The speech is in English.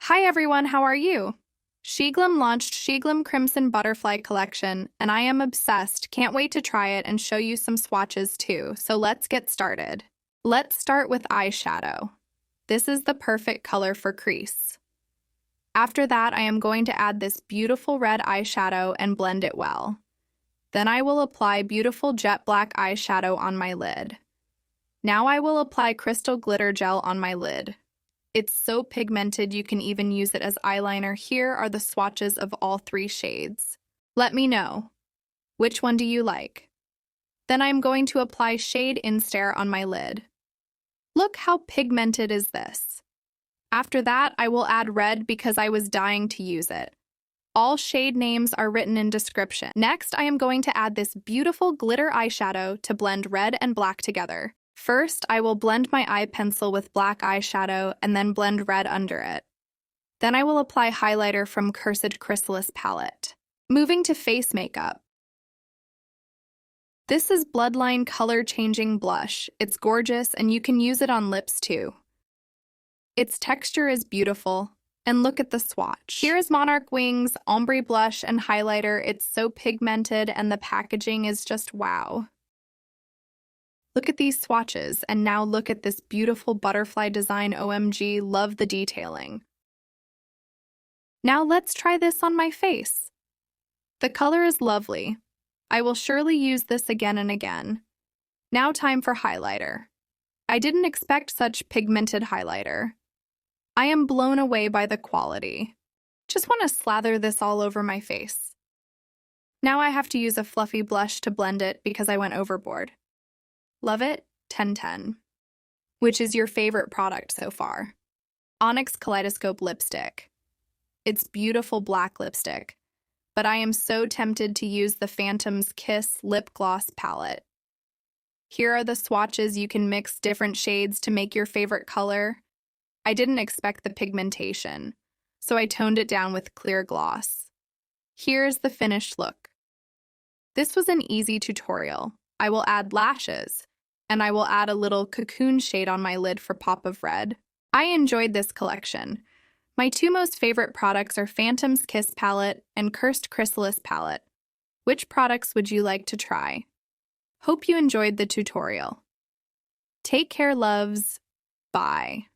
Hi everyone, how are you? SHEGLAM launched SHEGLAM Crimson Butterfly Collection, and I am obsessed. Can't wait to try it and show you some swatches too, so let's get started. Let's start with eyeshadow. This is the perfect color for crease. After that, I am going to add this beautiful red eyeshadow and blend it well. Then I will apply beautiful jet black eyeshadow on my lid. Now I will apply crystal glitter gel on my lid. It's so pigmented you can even use it as eyeliner. Here are the swatches of all three shades. Let me know. Which one do you like? Then I'm going to apply Shade Instare on my lid. Look how pigmented is this. After that, I will add red because I was dying to use it. All shade names are written in description. Next, I am going to add this beautiful glitter eyeshadow to blend red and black together. First, I will blend my eye pencil with black eyeshadow and then blend red under it. Then I will apply highlighter from Chrysalis palette. Moving to face makeup. This is Bloodline Color Changing Blush. It's gorgeous and you can use it on lips too. Its texture is beautiful. And look at the swatch. Here is Monarch Wings, Ombré blush and highlighter. It's so pigmented and the packaging is just wow. Look at these swatches, and now look at this beautiful butterfly design. OMG, love the detailing. Now let's try this on my face. The color is lovely. I will surely use this again and again. Now time for highlighter. I didn't expect such pigmented highlighter. I am blown away by the quality. Just want to slather this all over my face. Now I have to use a fluffy blush to blend it because I went overboard. Love it? 10/10. Which is your favorite product so far? Onyx Kaleidoscope lipstick. It's beautiful black lipstick, but I am so tempted to use the Phantom's Kiss lip gloss palette. Here are the swatches. You can mix different shades to make your favorite color. I didn't expect the pigmentation, so I toned it down with clear gloss. Here's the finished look. This was an easy tutorial. I will add lashes, and I will add a little cocoon shade on my lid for pop of red. I enjoyed this collection. My two most favorite products are Phantom's Kiss palette and Chrysalis palette. Which products would you like to try? Hope you enjoyed the tutorial. Take care, loves. Bye.